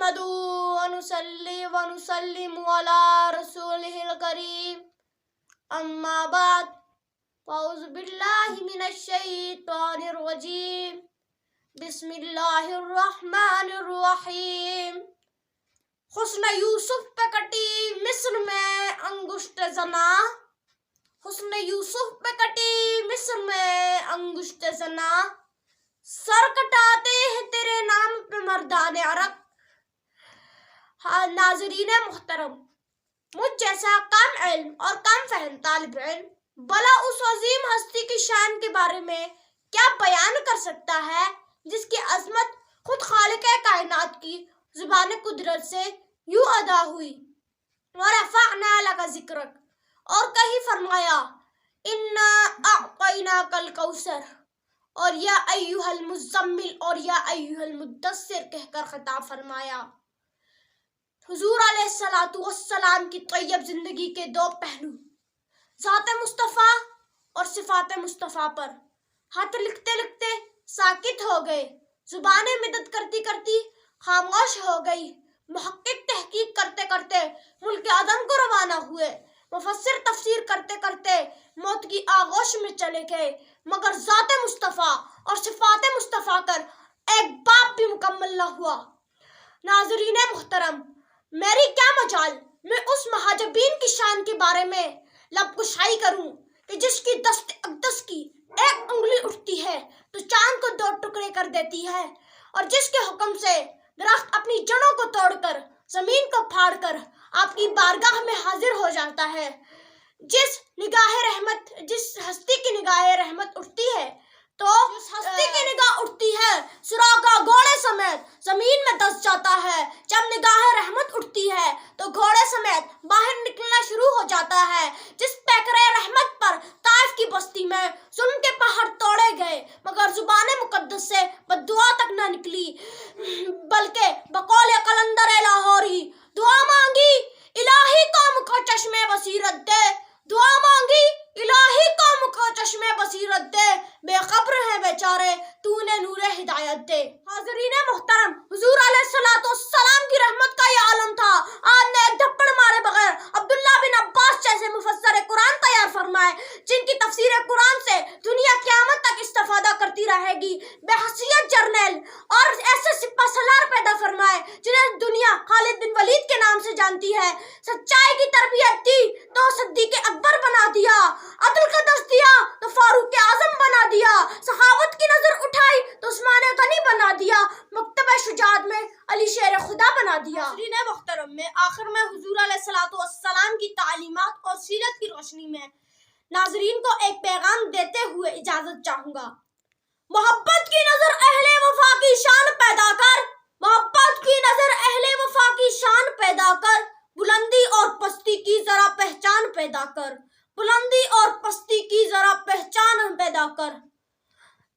نحمدہ ونصلی ونسلم علی رسولہ الکریم اما بعد اعوذ باللہ من الشیطان الرجیم بسم اللہ الرحمن الرحیم حسن یوسف پہ کٹی مصر میں انگشت زنا، حسن یوسف پہ کٹی مصر میں انگشت زنا، سر کٹاتے ہیں تیرے نام پہ مردان عرب۔ ناظرین محترم، مجھ جیسا کم علم اور کم فہم طالب علم بلا اس عظیم ہستی کی شان کے بارے میں کیا بیان کر سکتا ہے جس کی عظمت خود خالق کائنات کی زبان قدرت سے یوں ادا ہوئی۔ وَرَفَعْنَا لَكَ ذِكْرَكَ، اور کہیں فرمایا اِنَّا أَعْطَيْنَاكَ الْكَوْثَرَ، اور یا ایھا المزمل اور یا ایھا المدثر کہہ کر خطاب فرمایا۔ حضور علیہ السلام کی طیب زندگی کے دو پہلو، ذات مصطفیٰ اور صفات مصطفیٰ پر خط لکھتے لکھتے ساکت ہو گئے، زبانیں مدد کرتی کرتی خاموش ہو گئی، محقق تحقیق کرتے کرتے ملک عدم کو روانہ ہوئے، مفسر تفسیر کرتے کرتے موت کی آغوش میں چلے گئے، مگر ذات مصطفیٰ اور صفات مصطفیٰ کر ایک باب بھی مکمل نہ ہوا۔ ناظرین محترم، میری کیا مجال میں اس محاجبین کی شان کے بارے میں لب کشائی کروں کہ جس کی دست اقدس کی ایک انگلی اٹھتی ہے تو چاند کو دو ٹکڑے کر دیتی ہے، اور جس کے حکم سے درخت اپنی جڑوں کو توڑ کر زمین کو پھاڑ کر آپ کی بارگاہ میں حاضر ہو جاتا ہے۔ جس ہستی کی نگاہ رحمت اٹھتی ہے تو سراغا گھوڑے سمیت زمین میں دس جاتا ہے، جب نگاہ رحمت اٹھتی ہے تو گھوڑے سمیت باہر نکلنا شروع ہو جاتا ہے۔ جس پیکرے رحمت پر طائف کی بستی میں ظلم کے پہاڑ توڑے گئے مگر زبان مقدس سے بددعا تک نہ نکلی، بلکہ بقول قلندر لاہوری دعا مانگی الہی قوم کو چشمے بصیرت دے، دعا مانگی الہی قوم کو چشمے بصیرت دے، بے خبر ہیں بیچارے تو نے نور ہدایت دے۔ حاضرین محترم، حضور علیہ السلام کی رحمت کا یہ عالم تھا، آپ نے ایک دھپڑ مارے بغیر عبداللہ بن عباس جیسے مفسر قرآن تیار فرمائے جن کی تفسیر قرآن سے دنیا قیامت تک استفادہ کرتی رہے گی، بے حیثیت جرنیل اور ایسے سپہ سالار پیدا فرمائے جنہیں دنیا خالد بن ولید کے نام سے جانتی ہے، سچائی کی تربیت دی تو صدیق اکبر بنا دیا، عدل کا درس دیا تو فاروق اعظم بنا دیا، سخاوت کی نظر اٹھائی تو عثمان غنی بنا دیا، مکتبہ شجاعت میں علی شیر خدا بنا دیا۔ ناظرین محترم، میں آخر میں حضور علیہ السلام کی تعلیمات اور سیرت کی روشنی میں ناظرین کو ایک پیغام دیتے ہوئے اجازت چاہوں گا۔ محبت کی نظر اہل وفا کی شان پیدا کر، محبت کی نظر اہل وفا کی شان پیدا کر، بلندی اور پستی کی ذرا پہچان پیدا کر، بلندی اور پستی کی ذرا پہچان پیدا کر۔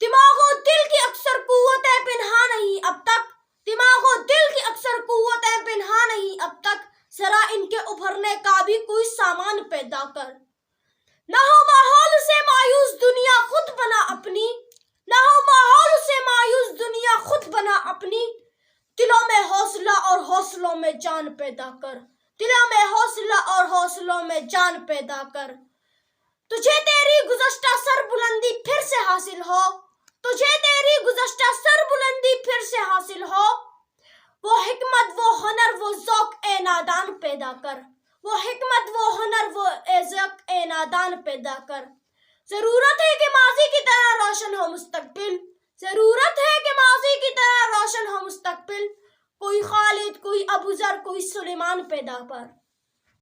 دماغ و دل کی اکثر قوتیں پنہاں نہیں اب تک، دماغ و دل کی اکثر قوتیں پنہاں نہیں اب تک، ذرا ان کے ابھرنے کا بھی کوئی سامان پیدا کر۔ نہ ہو ماحول سے مایوس دنیا خود بنا اپنی، نہ ہو ماحول سے مایوس دنیا خود بنا اپنی، دلوں میں حوصلہ اور حوصلوں میں جان پیدا کر، دلوں میں حوصلہ اور حوصلوں میں جان پیدا کر۔ تجھے تیری گزشتہ سر بلندی پھر سے حاصل ہو، تجھے تیری گزشتہ سر بلندی پھر سے حاصل ہو، وہ حکمت وہ ہنر وہ ذوق اے نادان پیدا کر، وہ حکمت وہ ہنر وہ ذوق اے نادان پیدا کر۔ ضرورت ہے کہ ماضی کی طرح روشن ہو مستقبل، ضرورت ہے کہ ماضی کی طرح روشن ہو مستقبل، کوئی خالد کوئی ابوذر کوئی سلیمان پیدا کر۔